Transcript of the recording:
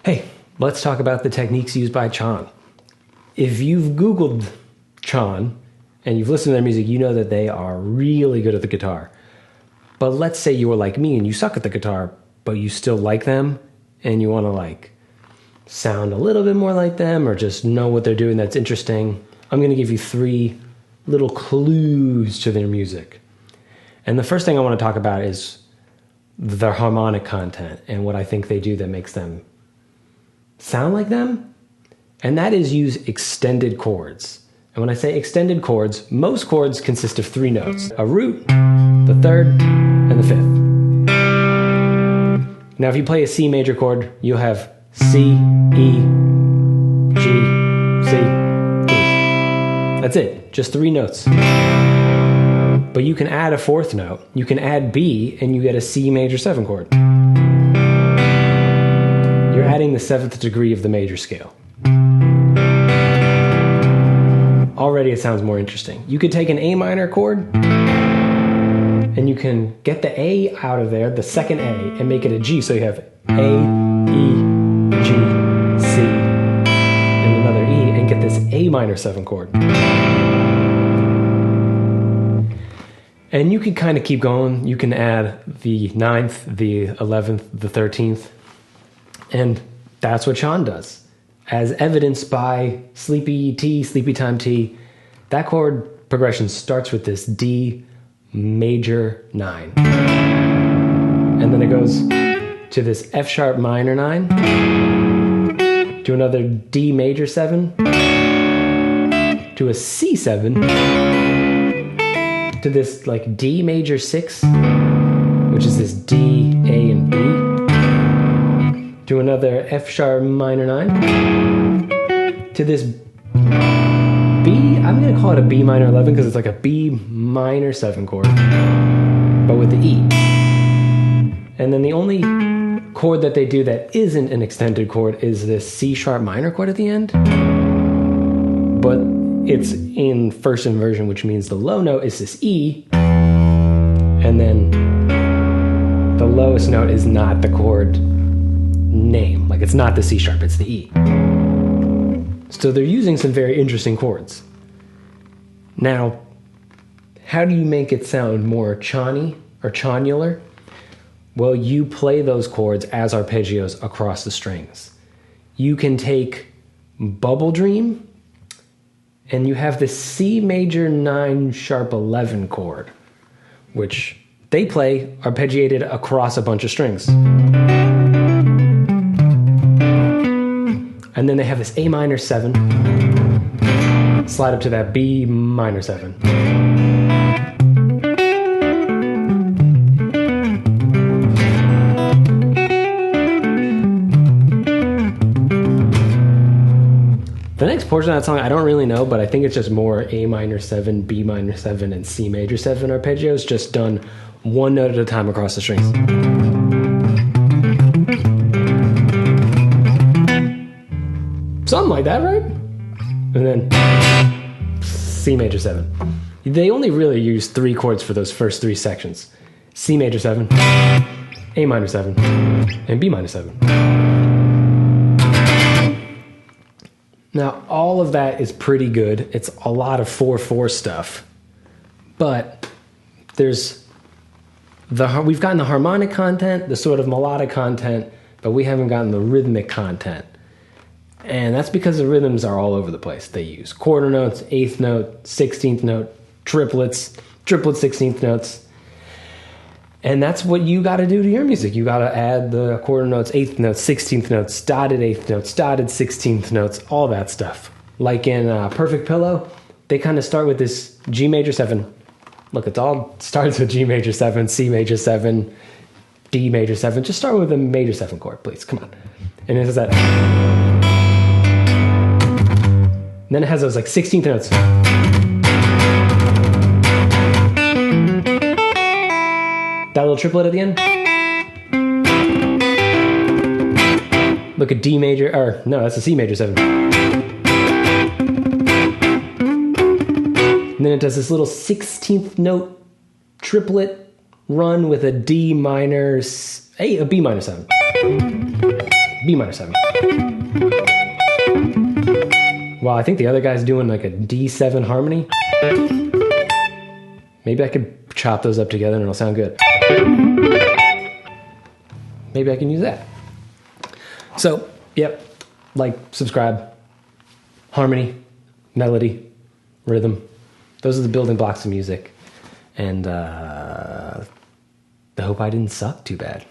Hey, let's talk about the techniques used by Chon. If you've Googled Chon and you've listened to their music, you know that they are really good at the guitar. But let's say you were like me and you suck at the guitar, but you still like them and you want to like sound a little bit more like them or just know what they're doing that's interesting. I'm going to give you 3 little clues to their music. And the first thing I want to talk about is their harmonic content and what I think they do that makes them sound like them. And that is use extended chords. And when I say extended chords, most chords consist of 3 notes: a root, the 3rd, and the 5th. Now, if you play a C major chord, you'll have C, E, G, C, E. That's it, just 3 notes. But you can add a 4th note, you can add B, and you get a C major 7 chord. You're adding the 7th degree of the major scale. Already it sounds more interesting. You could take an A minor chord, and you can get the A out of there, the 2nd A, and make it a G, so you have A, E, G, C, and another E, and get this A minor 7 chord. And you can kind of keep going. You can add the 9th, the 11th, the 13th, and that's what Chon does. As evidenced by Sleepy T, Sleepy Time T, that chord progression starts with this D major 9. And then it goes to this F sharp minor 9, to another D major 7, to a C7, to this like D major 6, which is this D, A, and B, to another F sharp minor 9, to this B, I'm going to call it a B minor 11 because it's like a B minor 7 chord, but with the E. And then the only chord that they do that isn't an extended chord is this C sharp minor chord at the end, but it's in first inversion, which means the low note is this E, and then the lowest note is not the chord name. Like, it's not the C sharp, it's the E. So they're using some very interesting chords. Now, how do you make it sound more Chon-y or chonular? Well, you play those chords as arpeggios across the strings. You can take Bubble Dream, and you have the C major 9 sharp 11 chord, which they play arpeggiated across a bunch of strings. And then they have this A minor 7, slide up to that B minor 7. The next portion of that song, I don't really know, but I think it's just more A minor 7, B minor 7, and C major 7 arpeggios, just done 1 note at a time across the strings. Something like that, right? And then C major 7. They only really use 3 chords for those first 3 sections. C major 7, A minor 7, and B minor 7. Now, all of that is pretty good. It's a lot of 4/4 stuff. But we've gotten the harmonic content, the sort of melodic content, but we haven't gotten the rhythmic content. And that's because the rhythms are all over the place. They use quarter notes, 8th note, 16th note, triplets, 16th notes. And that's what you got to do to your music. You got to add the quarter notes, 8th notes, 16th notes, dotted 8th notes, dotted 16th notes, all that stuff. Like in Perfect Pillow, they kind of start with this G major 7. Look, it all starts with G major 7, C major 7, D major 7. Just start with a major 7 chord, please. Come on. And it has that. And then it has those like 16th notes. That little triplet at the end. Look at D major, or no, that's a C major 7. And then it does this little 16th note triplet run with a D minor, a B minor 7. B minor 7. Well, I think the other guy's doing like a D7 harmony. Maybe I could chop those up together and it'll sound good. Maybe I can use that. So, yep, like, subscribe. Harmony, melody, rhythm. Those are the building blocks of music. And I hope I didn't suck too bad.